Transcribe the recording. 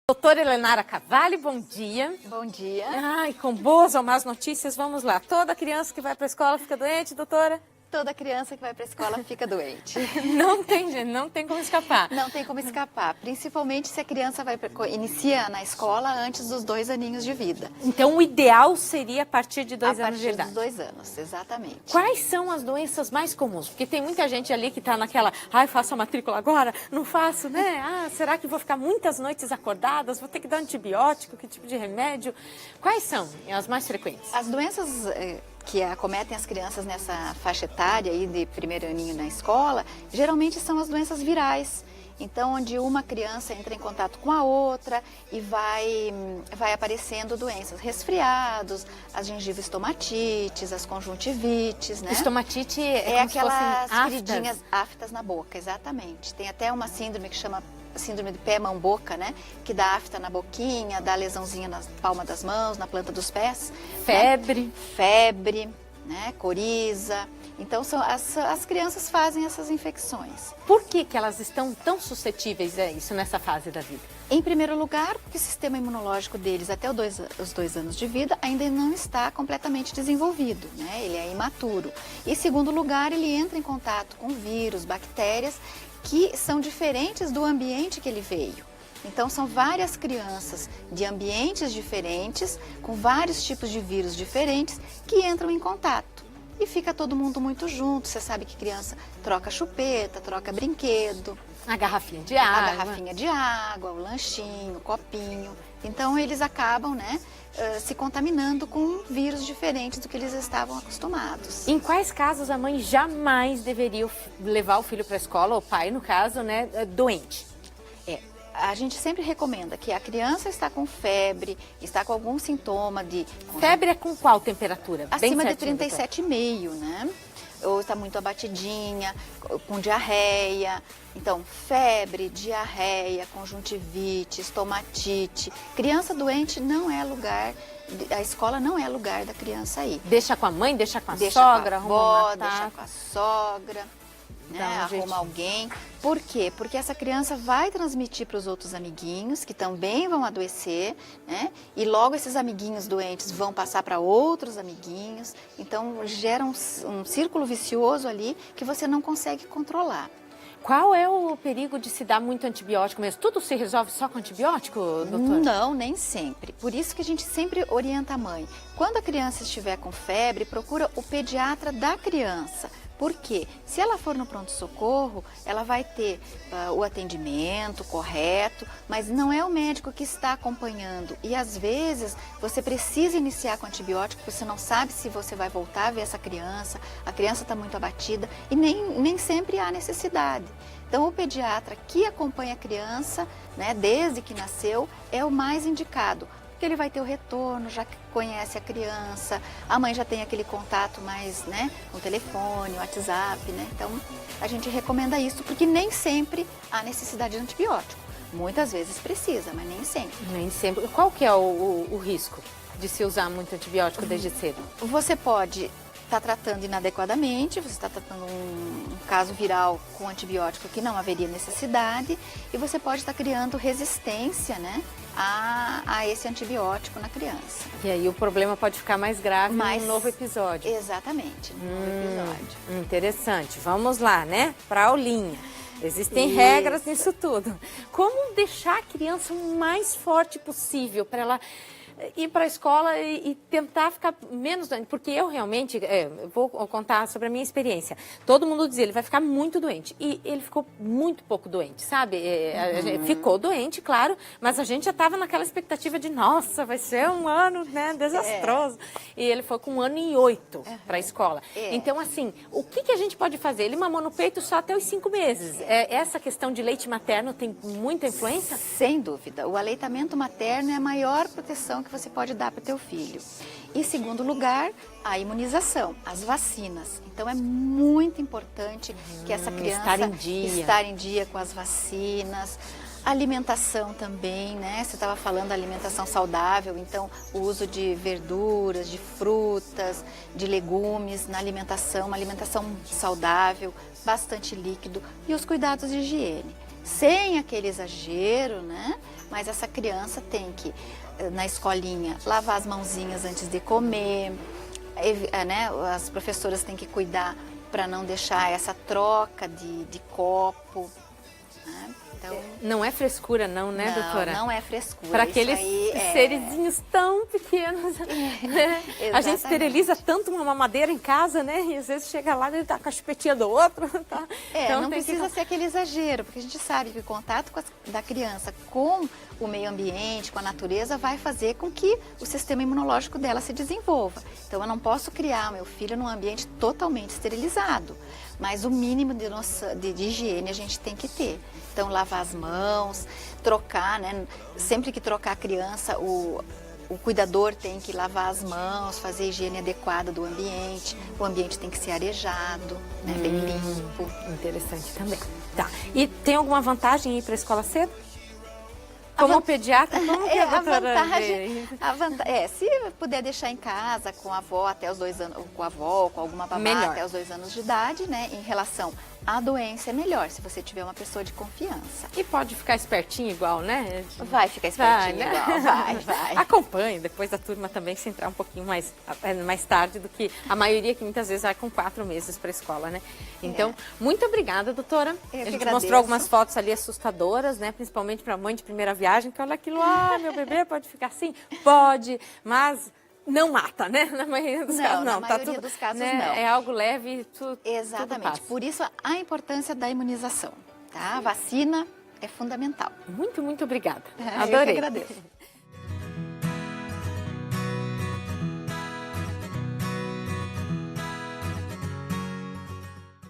Doutora Helenara Cavalli, bom dia. Bom dia. Ai, com boas ou más notícias, vamos lá. Toda criança que vai para a escola fica doente, doutora? Toda criança que vai para a escola fica doente. Não tem como escapar. Não tem como escapar, principalmente se a criança inicia na escola antes dos 2 aninhos de vida. Então, o ideal seria a partir de 2 anos de A idade. partir dos 2 anos, exatamente. Quais são as doenças mais comuns? Porque tem muita gente ali que está naquela, faço a matrícula agora? Não faço, né? Será que vou ficar muitas noites acordadas? Vou ter que dar antibiótico? Que tipo de remédio? Quais são as mais frequentes? As doenças que acometem as crianças nessa faixa etária aí de primeiro aninho na escola, geralmente são as doenças virais. Então, onde uma criança entra em contato com a outra e vai aparecendo doenças, resfriados, as gengivostomatites, as conjuntivites, né? Estomatite É como se fossem aquelas feridinhas aftas na boca, exatamente. Tem até uma síndrome que chama síndrome de pé-mão-boca, né? Que dá afta na boquinha, dá lesãozinha na palma das mãos, na planta dos pés. Febre. Né? Febre, né? Coriza. Então, as crianças fazem essas infecções. Por que elas estão tão suscetíveis a isso nessa fase da vida? Em primeiro lugar, porque o sistema imunológico deles até os 2 anos de vida ainda não está completamente desenvolvido, né? Ele é imaturo. E em segundo lugar, ele entra em contato com vírus, bactérias que são diferentes do ambiente que ele veio. Então, são várias crianças de ambientes diferentes, com vários tipos de vírus diferentes, que entram em contato. E fica todo mundo muito junto. Você sabe que criança troca chupeta, troca brinquedo. A garrafinha de água. A garrafinha de água, o lanchinho, o copinho. Então, eles acabam, né, se contaminando com vírus diferentes do que eles estavam acostumados. Em quais casos a mãe jamais deveria levar o filho para a escola, ou o pai, no caso, né, doente? A gente sempre recomenda que a criança está com febre, está com algum sintoma de... Febre é com qual temperatura? Acima de 37,5, né? Ou está muito abatidinha, com diarreia. Então, febre, diarreia, conjuntivite, estomatite. Criança doente não é lugar, a escola não é lugar da criança aí. Deixa com a mãe, deixa com a deixa sogra, com a avó, arruma deixa com a sogra. Né? Arruma alguém. Por quê? Porque essa criança vai transmitir para os outros amiguinhos, que também vão adoecer, né? E logo esses amiguinhos doentes vão passar para outros amiguinhos. Então, gera um círculo vicioso ali que você não consegue controlar. Qual é o perigo de se dar muito antibiótico mesmo? Tudo se resolve só com antibiótico, doutora? Não, nem sempre. Por isso que a gente sempre orienta a mãe. Quando a criança estiver com febre, procura o pediatra da criança. Por quê? Se ela for no pronto-socorro, ela vai ter o atendimento correto, mas não é o médico que está acompanhando. E às vezes você precisa iniciar com antibiótico, porque você não sabe se você vai voltar a ver essa criança, a criança está muito abatida e nem sempre há necessidade. Então, o pediatra que acompanha a criança, né, desde que nasceu, é o mais indicado. Porque ele vai ter o retorno, já conhece a criança, a mãe já tem aquele contato mais, né, no telefone, WhatsApp, né? Então, a gente recomenda isso porque nem sempre há necessidade de antibiótico. Muitas vezes precisa, mas nem sempre. Nem sempre. Qual que é o risco de se usar muito antibiótico desde cedo? Você pode estar tratando inadequadamente, você está tratando um caso viral com antibiótico que não haveria necessidade e você pode estar criando resistência, né, a esse antibiótico na criança. E aí o problema pode ficar mais grave num novo episódio. Exatamente, num novo episódio. Interessante. Vamos lá, né, para a aulinha. Existem regras nisso tudo. Como deixar a criança o mais forte possível para ela ir para a escola e tentar ficar menos doente, porque eu realmente, vou contar sobre a minha experiência. Todo mundo dizia, ele vai ficar muito doente, e ele ficou muito pouco doente, sabe? Ficou doente, claro, mas a gente já estava naquela expectativa de, nossa, vai ser um ano, né, desastroso. E ele foi com 1 ano e 8 para a escola. Então, assim, o que a gente pode fazer? Ele mamou no peito só até os 5 meses. Essa questão de leite materno tem muita influência? Sem dúvida. O aleitamento materno é a maior proteção que você pode dar para o teu filho. Em segundo lugar, a imunização, as vacinas. Então, é muito importante que essa criança estar em dia com as vacinas. Alimentação também, né? Você estava falando da alimentação saudável, então o uso de verduras, de frutas, de legumes na alimentação, uma alimentação saudável, bastante líquido e os cuidados de higiene. sem aquele exagero, né? Mas essa criança tem que, na escolinha, lavar as mãozinhas antes de comer, né? As professoras têm que cuidar para não deixar essa troca de copo, né? Então, não é frescura não, né, doutora? Não é frescura. Para aqueles serizinhos tão pequenos. Né? A gente esteriliza tanto uma mamadeira em casa, né? E às vezes chega lá e ele tá com a chupetinha do outro. Tá? Então, não precisa ser aquele exagero, porque a gente sabe que o contato da criança com o meio ambiente, com a natureza, vai fazer com que o sistema imunológico dela se desenvolva. Então, eu não posso criar meu filho num ambiente totalmente esterilizado, mas o mínimo de higiene a gente tem que ter. Então, lavar as mãos, trocar, né? Sempre que trocar a criança, o cuidador tem que lavar as mãos, fazer a higiene adequada do ambiente. O ambiente tem que ser arejado, né? Bem limpo. Interessante também. Tá. E tem alguma vantagem ir para a escola cedo? Como pediatra, como que a doutora vê? A vantagem se puder deixar em casa com a avó até os 2 anos, com a avó, com alguma babá até os 2 anos de idade, né? Em relação à doença é melhor, se você tiver uma pessoa de confiança. E pode ficar espertinho igual, né? Vai ficar espertinho né? igual, vai. Acompanhe depois da turma também, se entrar um pouquinho mais tarde do que a maioria, que muitas vezes vai com 4 meses para a escola, né? Então, muito obrigada, doutora. Eu a gente mostrou algumas fotos ali assustadoras, né? Principalmente para mãe de primeira viagem, que olha aquilo, meu bebê pode ficar assim? Pode, mas não mata, né? Na maioria dos casos, não. Na maioria dos casos, né? não. É algo leve, Exatamente. Tudo passa. Por isso, a importância da imunização, tá? A vacina é fundamental. Muito, muito obrigada. Eu que Adorei. agradeço.